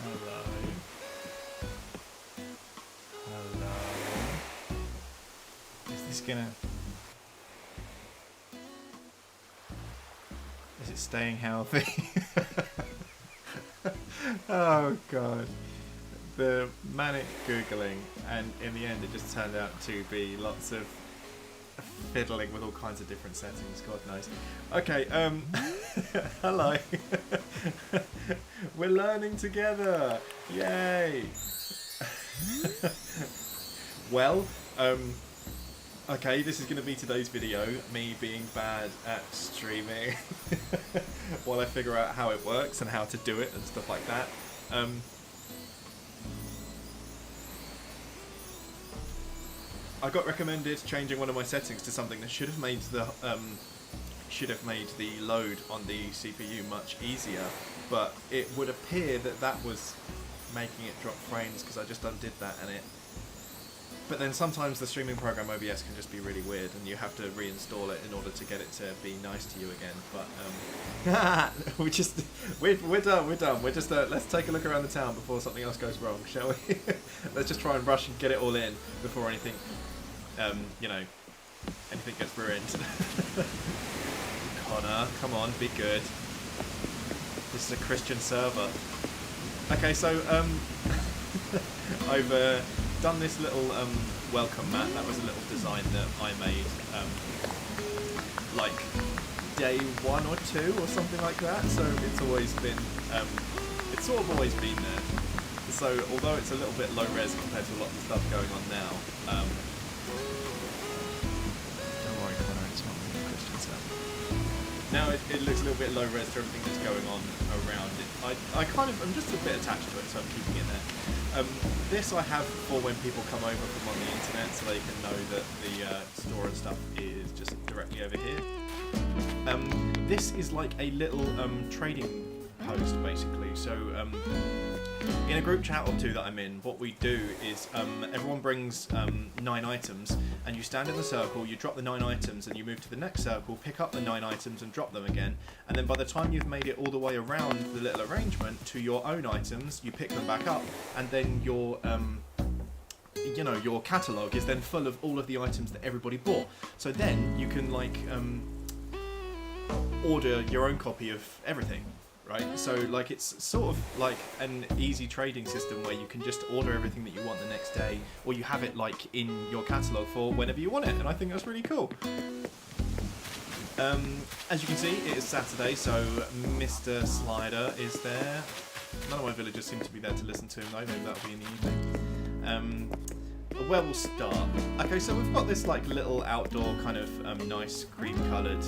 Hello. Hello. Is this gonna... Is it staying healthy? Oh god. The manic googling, and in the end it just turned out to be lots of fiddling with all kinds of different settings, god knows. Okay, hello. We're learning together! Yay! Well, okay, this is going to be today's video, me being bad at streaming while I figure out how it works and how to do it and stuff like that. I got recommended changing one of my settings to something that should have made the load on the CPU much easier, but it would appear that that was making it drop frames because I just undid that and it. But then sometimes the streaming program OBS can just be really weird and you have to reinstall it in order to get it to be nice to you again. But we're done. We're just let's take a look around the town before something else goes wrong, shall we? Let's just try and rush and get it all in before anything, anything gets ruined. Connor, come on, be good. This is a Christian server. Okay, so I've done this little welcome mat. That was a little design that I made like day 1 or 2 or something like that. So it's always been, it's sort of always been there. So although it's a little bit low res compared to a lot of the stuff going on now, don't worry, Connor, it's not really a Christian server. Now it looks a little bit low res to everything that's going on around it. I'm just a bit attached to it, so I'm keeping it there. This I have for when people come over from on the internet, so they can know that the store and stuff is just directly over here. This is like a little trading post, basically. So in a group chat or 2 that I'm in, what we do is everyone brings 9 items, and you stand in the circle, you drop the 9 items, and you move to the next circle, pick up the 9 items and drop them again, and then by the time you've made it all the way around the little arrangement to your own items, you pick them back up, and then your your catalogue is then full of all of the items that everybody bought. So then you can like order your own copy of everything. Right, so like it's sort of like an easy trading system where you can just order everything that you want the next day, or you have it like in your catalogue for whenever you want it, and I think that's really cool. As you can see, it is Saturday, so Mr. Slider is there. None of my villagers seem to be there to listen to him though, maybe that'll be in the evening. Where we'll start. Okay, so we've got this like little outdoor kind of nice cream coloured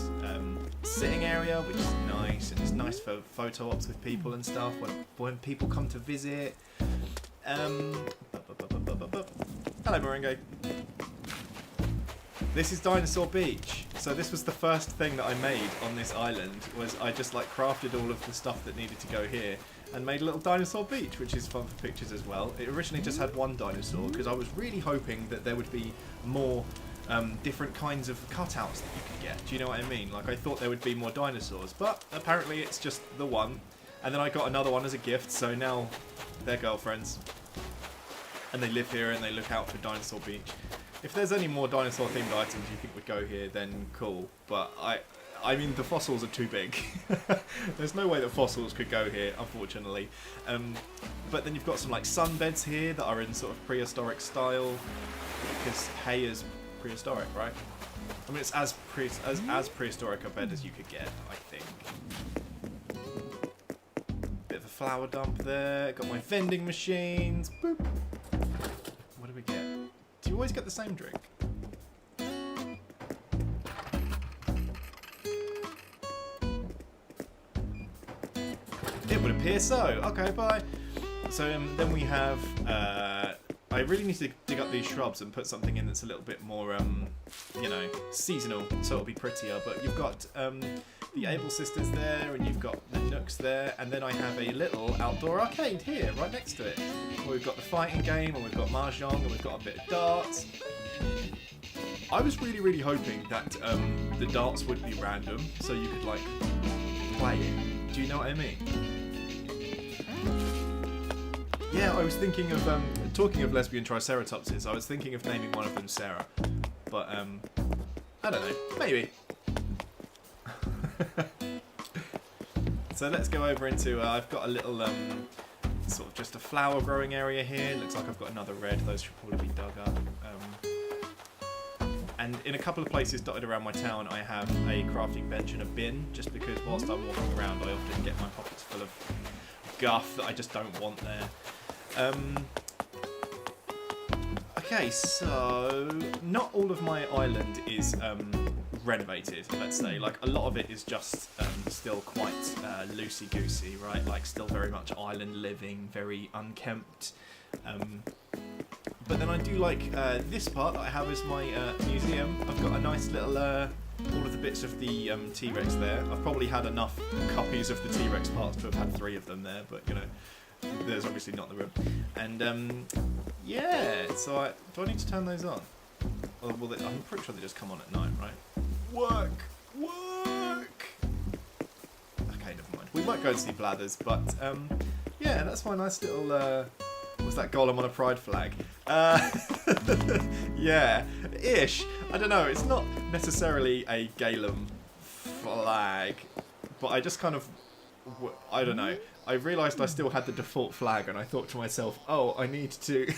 sitting area, which is nice, and it's nice for photo ops with people and stuff when people come to visit. Hello, Moringa. This is Dinosaur Beach. So this was the first thing that I made on this island, was I just like crafted all of the stuff that needed to go here and made a little dinosaur beach, which is fun for pictures as well. It originally just had 1 dinosaur because I was really hoping that there would be more different kinds of cutouts that you could get. Do you know what I mean? Like I thought there would be more dinosaurs, but apparently it's just the 1. And then I got another one as a gift, so now they're girlfriends. And they live here and they look out for Dinosaur Beach. If there's any more dinosaur themed items you think would go here, then cool. But I mean, the fossils are too big. There's no way that fossils could go here, unfortunately. But then you've got some like sunbeds here that are in sort of prehistoric style, because hay is prehistoric, right? I mean, it's as prehistoric a bed as you could get, I think. Bit of a flower dump there. Got my vending machines. Boop. What do we get? Do you always get the same drink? It would appear so. Okay, bye. So then we have. I really need to dig up these shrubs and put something in that's a little bit more, seasonal, so it'll be prettier. But you've got the Able Sisters there, and you've got the Nooks there, and then I have a little outdoor arcade here, right next to it. We've got the fighting game, and we've got Mahjong, and we've got a bit of darts. I was really, really hoping that the darts would be random, so you could like play it. Do you know what I mean? Yeah, I was thinking of talking of lesbian triceratopses. I was thinking of naming one of them Sarah, but I don't know. Maybe. So let's go over into. I've got a little sort of just a flower growing area here. Looks like I've got another red. Those should probably be dug up. And in a couple of places dotted around my town, I have a crafting bench and a bin, just because whilst I'm walking around, I often get my pockets full of guff that I just don't want there. Okay, so not all of my island is renovated, let's say. Like, a lot of it is just still quite loosey-goosey, right? Like, still very much island living, very unkempt. But then I do like this part that I have as my museum. I've got a nice little, all of the bits of the T-Rex there. I've probably had enough copies of the T-Rex parts to have had 3 of them there, but, you know, there's obviously not the room. And, yeah, so do I need to turn those on? Or will they, I'm pretty sure they just come on at night, right? Work! Okay, never mind. We might go and see Blathers, but, yeah, that's my nice little, was that golem on a pride flag? Yeah, ish. I don't know, it's not necessarily a Galem flag, but I just kind of, I don't know. I realised I still had the default flag, and I thought to myself, oh, I need to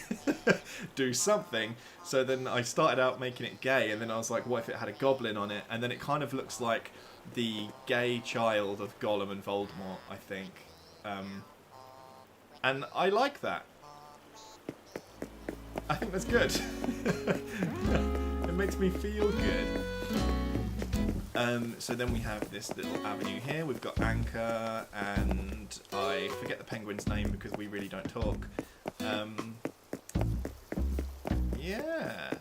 do something. So then I started out making it gay, and then I was like, what if it had a goblin on it? And then it kind of looks like the gay child of Gollum and Voldemort, I think. And I like that. I think that's good. It makes me feel good. So then we have this little avenue here. We've got Anchor, and I forget the penguin's name because we really don't talk. Yeah.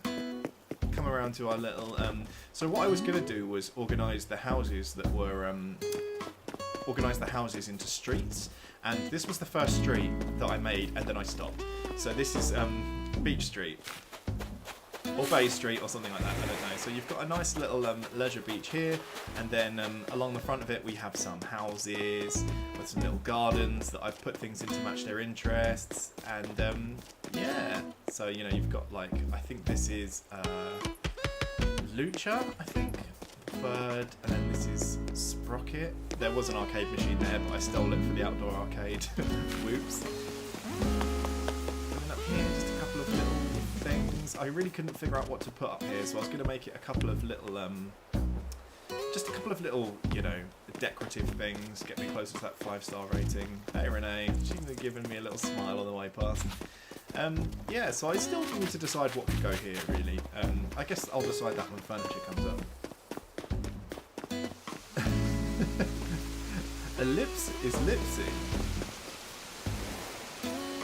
Come around to our little... so what I was going to do was organise the houses that were... organise the houses into streets. And this was the first street that I made, and then I stopped. So this is Beach Street. Or Bay Street or something like that, I don't know. So you've got a nice little leisure beach here, and then along the front of it we have some houses with some little gardens that I've put things in to match their interests, and yeah. So, you know, you've got, like, I think this is Lucha, I think, Bird, and then this is Sprocket. There was an arcade machine there, but I stole it for the outdoor arcade. Whoops. And up here, just a couple of little things. I really couldn't figure out what to put up here, so I was going to make it a couple of little, just a couple of little, you know, decorative things, get me closer to that 5-star rating. Hey Renee, she's giving me a little smile on the way past. Yeah, so I still need to decide what to go here, really. I guess I'll decide that when furniture comes up. Ellipse is lipsy.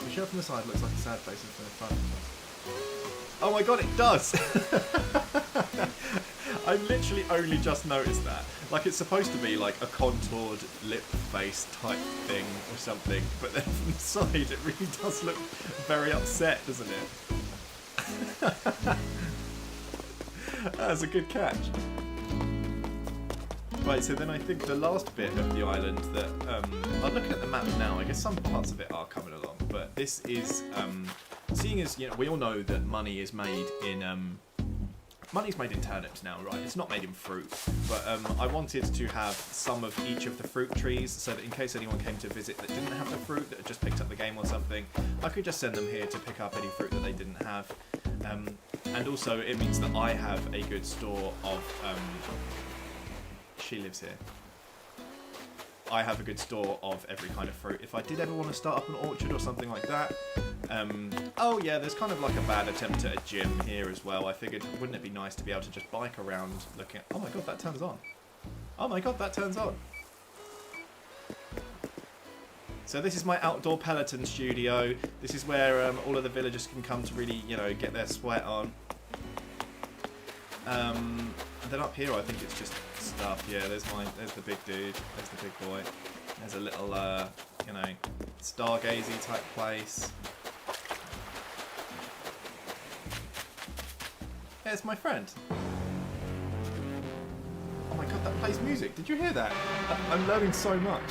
The show from the side looks like a sad face from the front. Oh my god, it does! I literally only just noticed that. Like, it's supposed to be like a contoured lip face type thing or something, but then from the side it really does look very upset, doesn't it? That's a good catch. Right, so then I think the last bit of the island that, I'm looking at the map now, I guess some parts of it are coming along, but this is, seeing as, you know, we all know that money is made in, money's made in turnips now, right? It's not made in fruit, but I wanted to have some of each of the fruit trees, so that in case anyone came to visit that didn't have the fruit, that had just picked up the game or something, I could just send them here to pick up any fruit that they didn't have. And also it means that I have a good store of, she lives here. I have a good store of every kind of fruit. If I did ever want to start up an orchard or something like that. Oh yeah, there's kind of like a bad attempt at a gym here as well. I figured, wouldn't it be nice to be able to just bike around looking at... Oh my god, that turns on. Oh my god, that turns on. So this is my outdoor Peloton studio. This is where all of the villagers can come to really, you know, get their sweat on. And then up here I think it's just stuff. Yeah, there's the big dude, there's the big boy. There's a little, you know, stargazy type place. Yeah, it's my friend. Oh my god, that plays music. Did you hear that? I'm learning so much.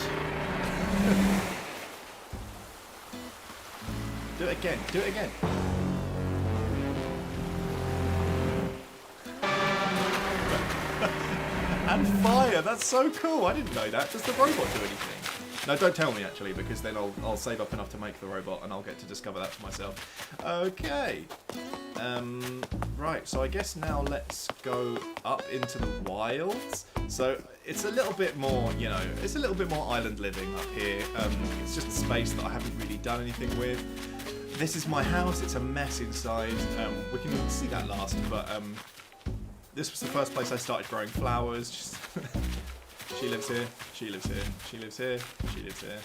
Do it again. Do it again. And fire. That's so cool. I didn't know that. Does the robot do anything? No, don't tell me actually, because then I'll save up enough to make the robot, and I'll get to discover that for myself. Okay. Right. So I guess now let's go up into the wilds. So it's a little bit more, you know, it's a little bit more island living up here. It's just a space that I haven't really done anything with. This is my house. It's a mess inside. We can see that last, but this was the first place I started growing flowers. Just she lives here. She lives here. She lives here. She lives here.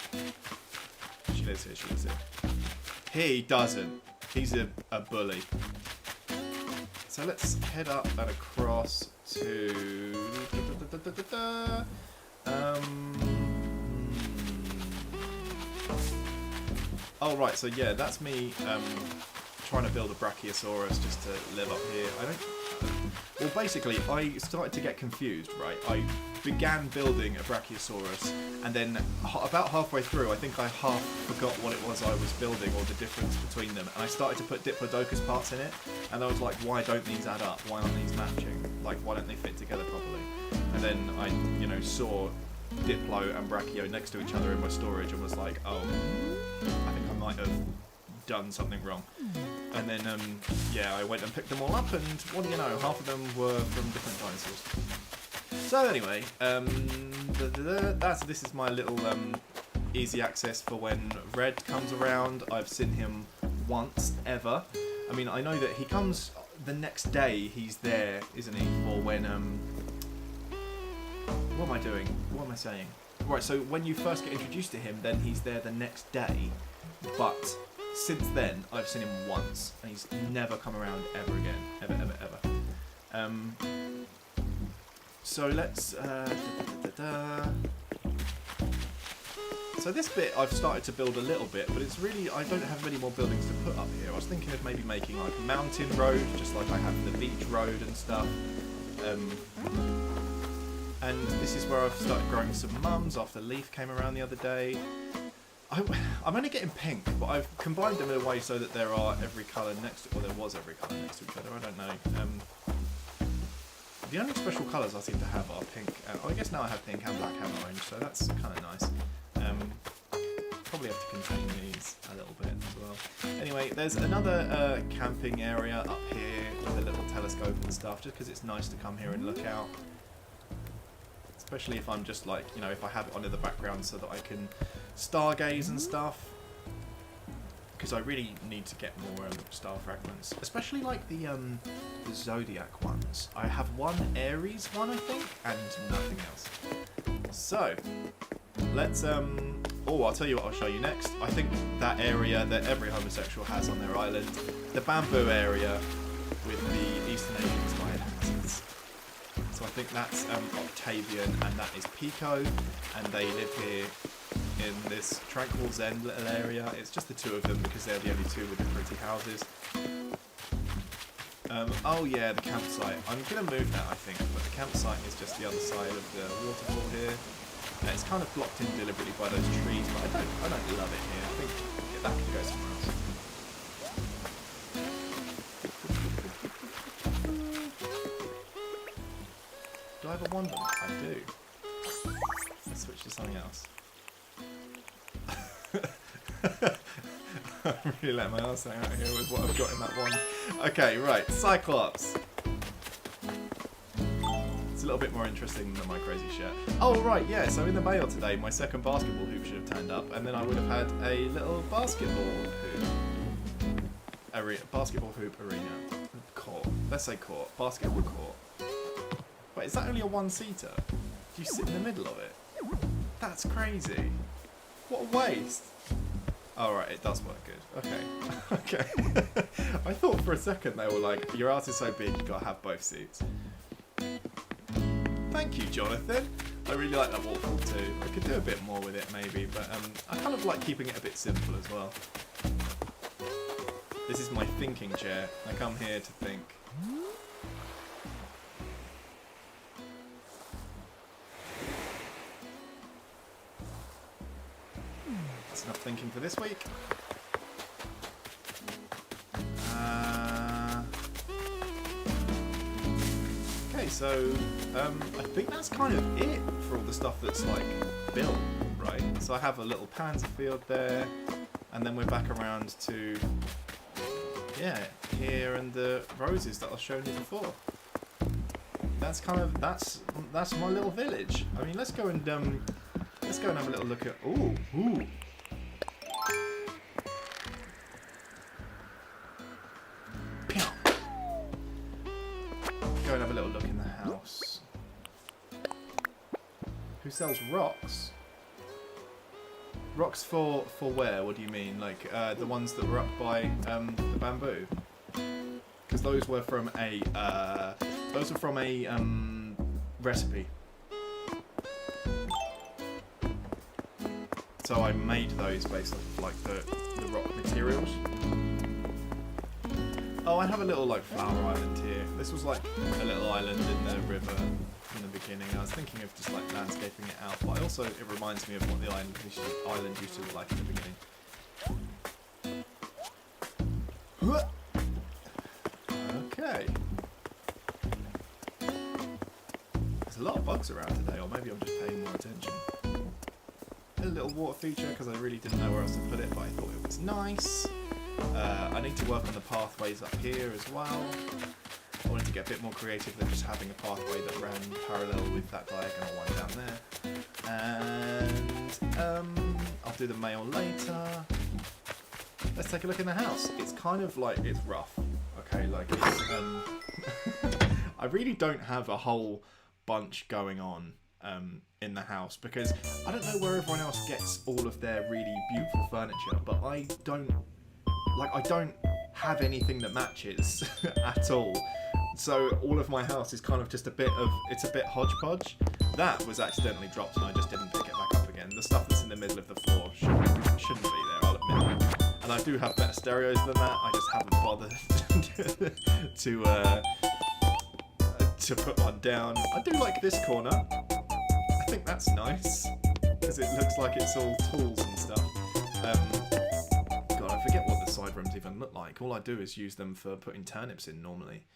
She lives here. She lives here. He doesn't. He's a bully. So let's head up and across to. Oh right, so yeah, that's me trying to build a Brachiosaurus just to live up here. Well, basically, I started to get confused, right? I began building a Brachiosaurus, and then about halfway through, I think I half forgot what it was I was building, or the difference between them, and I started to put Diplodocus parts in it, and I was like, why don't these add up? Why aren't these matching? Like, why don't they fit together properly? And then I, you know, saw Diplo and Brachio next to each other in my storage, and was like, oh, I think I might have done something wrong. And then, yeah, I went and picked them all up, and what do you know, half of them were from different dinosaurs. So anyway, this is my little easy access for when Red comes around. I've seen him once ever. I mean, I know that he comes the next day. He's there, isn't he? For when what am I doing? What am I saying? Right. So when you first get introduced to him, then he's there the next day. But since then, I've seen him once, and he's never come around ever again. Ever, ever, ever. So let's... So this bit I've started to build a little bit, but it's really... I don't have many more buildings to put up here. I was thinking of maybe making like a mountain road, just like I have the beach road and stuff. And this is where I've started growing some mums after Leaf came around the other day. I'm only getting pink, but I've combined them in a way so that there are every colour next to... Well, there was every colour next to each other, I don't know. The only special colours I seem to have are pink. I guess now I have pink and black and orange, so that's kind of nice. Probably have to contain these a little bit as well. Anyway, there's another camping area up here with a little telescope and stuff, just because it's nice to come here and look out. Especially if I'm just like, you know, if I have it on in the background so that I can stargaze and stuff. Because I really need to get more star fragments. Especially like the Zodiac ones. I have one Aries one, I think, and nothing else. So, let's... Oh, I'll tell you what I'll show you next. I think that area that every homosexual has on their island. The bamboo area with the Eastern Asian inspired houses. So I think that's Octavian, and that is Pico, and they live here in this tranquil zen little area. It's just the two of them because they're the only two with the pretty houses. Oh yeah, the campsite. I'm going to move that, I think, but the campsite is just the other side of the waterfall here. It's kind of blocked in deliberately by those trees, but I don't love it here. I think that could go somewhere else. Do I have a wand on it? I do. Let's switch to something else. I'm really letting my arse hang out here with what I've got in that wand. Okay, right, Cyclops. It's a little bit more interesting than my crazy shirt. Oh, right, yeah, so in the mail today, my second basketball hoop should have turned up, and then I would have had a little basketball hoop. Basketball hoop arena. Court. Let's say court. Basketball court. Wait, is that only a one-seater? Do you sit in the middle of it? That's crazy. What a waste. Oh, right, it does work good. Okay. Okay. I thought for a second they were like, your ass is so big, you gotta have both seats. Thank you, Jonathan. I really like that waterfall too. I could do a bit more with it maybe, but I kind of like keeping it a bit simple as well. This is my thinking chair. I come here to think. That's enough thinking for this week. so I think that's kind of it for all the stuff that's like built, right? So I have a little panzer field there, and then we're back around to here and the roses that I've shown you before. That's kind of that's my little village. I mean, let's go and have a little look at. Ooh. Go and have a little look in the house. Who sells rocks? Rocks for where? What do you mean? Like the ones that were up by the bamboo? Because those were from a recipe. So I made those based off like the rock materials. Oh, I have a little like flower island here. This was like a little island in the river in the beginning. I was thinking of just like landscaping it out, but also it reminds me of what the island used to look like in the beginning. Okay. There's a lot of bugs around today, or maybe I'm just paying more attention. A little water feature because I really didn't know where else to put it, but I thought it was nice. I need to work on the pathways up here as well. I wanted to get a bit more creative than just having a pathway that ran parallel with that diagonal one down there. And I'll do the mail later. Let's take a look in the house. It's kind of like, it's rough. Okay, like it's, I really don't have a whole bunch going on in the house because I don't know where everyone else gets all of their really beautiful furniture, but I don't have anything that matches at all. So all of my house is kind of just it's a bit hodgepodge. That was accidentally dropped and I just didn't pick it back up again. The stuff that's in the middle of the floor shouldn't be there, I'll admit that. And I do have better stereos than that, I just haven't bothered to put one down. I do like this corner. I think that's nice, because it looks like it's all tools and stuff. God, I forget what the side rooms even look like. All I do is use them for putting turnips in normally.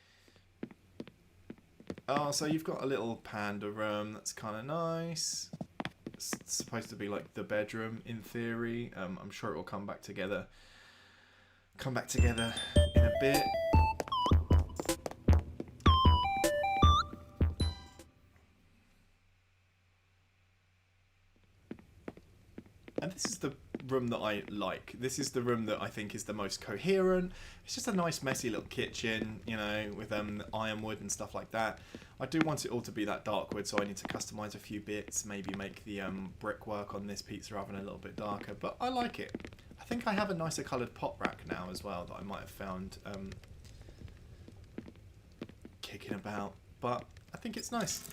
Oh, so you've got a little panda room, that's kind of nice. It's supposed to be like the bedroom in theory. I'm sure it will come back together in a bit. And this is the room that I like. This is the room that I think is the most coherent. It's just a nice messy little kitchen, you know, with ironwood and stuff like that. I do want it all to be that dark wood, so I need to customize a few bits, maybe make the brickwork on this pizza oven a little bit darker, but I like it. I think I have a nicer coloured pot rack now as well that I might have found kicking about, but I think it's nice.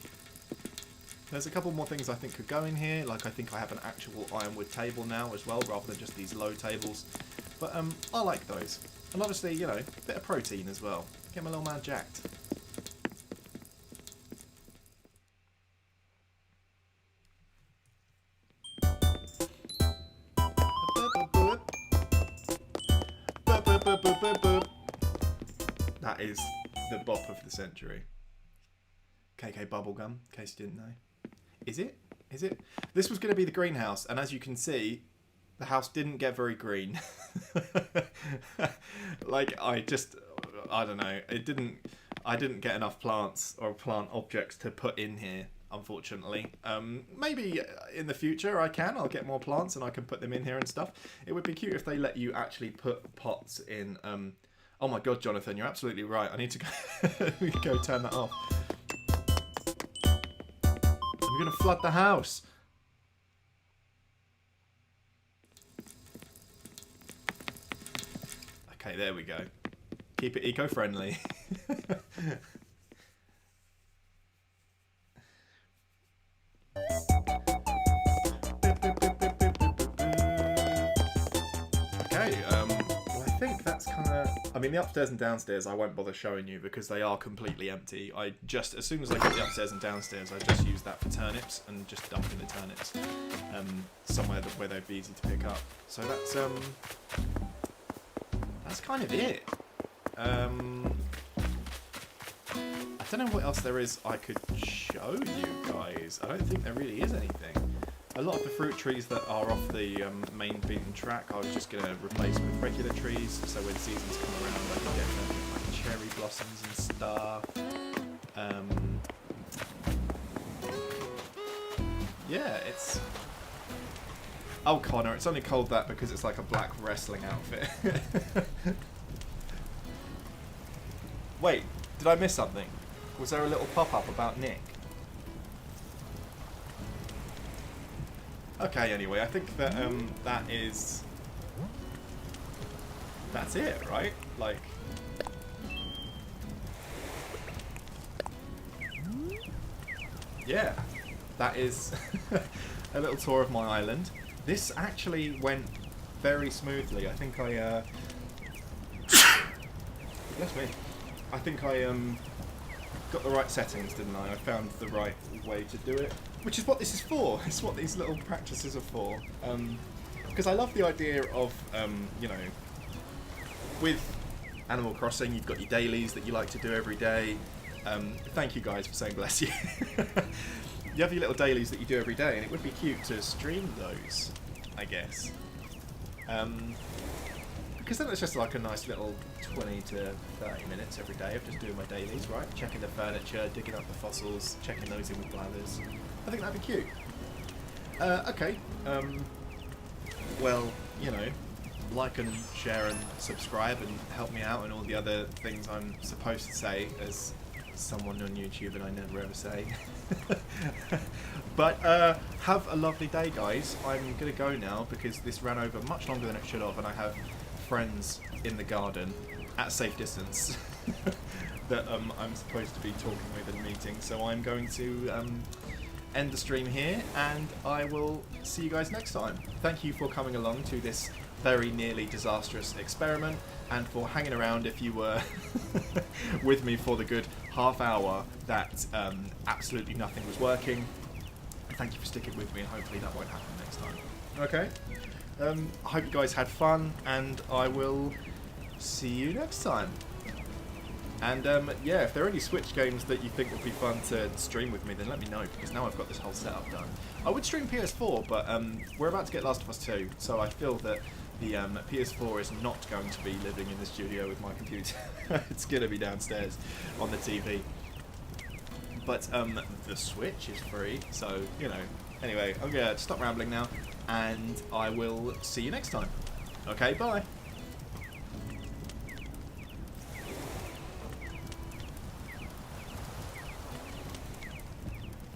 There's a couple more things I think could go in here, like I think I have an actual ironwood table now as well, rather than just these low tables. But I like those. And obviously, you know, a bit of protein as well. Get my little man jacked. That is the bop of the century. KK Bubblegum, in case you didn't know. Is it? Is it? This was going to be the greenhouse, and as you can see, the house didn't get very green. Like, I don't know. I didn't get enough plants or plant objects to put in here, unfortunately. Maybe in the future I'll get more plants and I can put them in here and stuff. It would be cute if they let you actually put pots in. Oh my god, Jonathan, you're absolutely right. I need to go turn that off. I'm going to flood the house. Okay, there we go. Keep it eco-friendly. Okay, well, I think that's kind of... I mean, the upstairs and downstairs I won't bother showing you because they are completely empty. As soon as I get the upstairs and downstairs, I just use that for turnips and just dump in the turnips somewhere where they'd be easy to pick up. So that's kind of it. I don't know what else there is I could show you guys. I don't think there really is anything. A lot of the fruit trees that are off the main beaten track I was just going to replace with regular trees, so when seasons come around I can get like cherry blossoms and stuff. Yeah, it's... Oh, Connor, it's only called that because it's like a black wrestling outfit. Wait, did I miss something? Was there a little pop-up about Nick? Okay, anyway, I think that that's it, right? Like, yeah, that is a little tour of my island. This actually went very smoothly. I think I bless me. I think I got the right settings, didn't I? I found the right way to do it. Which is what this is for. It's what these little practices are for. Because I love the idea of, you know, with Animal Crossing, you've got your dailies that you like to do every day. Thank you guys for saying bless you. You have your little dailies that you do every day, and it would be cute to stream those, I guess. Because then it's just like a nice little 20 to 30 minutes every day of just doing my dailies, right? Checking the furniture, digging up the fossils, checking those in with bladders. I think that'd be cute. Okay. Well, you know, like and share and subscribe and help me out and all the other things I'm supposed to say as someone on YouTube and I never ever say. But have a lovely day, guys. I'm going to go now because this ran over much longer than it should have, and I have friends in the garden at a safe distance that I'm supposed to be talking with and meeting. So I'm going to end the stream here, and I will see you guys next time. Thank you for coming along to this very nearly disastrous experiment, and for hanging around if you were with me for the good half hour that absolutely nothing was working. Thank you for sticking with me, and hopefully that won't happen next time. Okay? I hope you guys had fun, and I will see you next time. And yeah, if there are any Switch games that you think would be fun to stream with me, then let me know, because now I've got this whole setup done. I would stream PS4, but we're about to get Last of Us 2, so I feel that the PS4 is not going to be living in the studio with my computer. It's going to be downstairs on the TV. But the Switch is free, so, you know. Anyway, I'm going to stop rambling now, and I will see you next time. Okay, bye.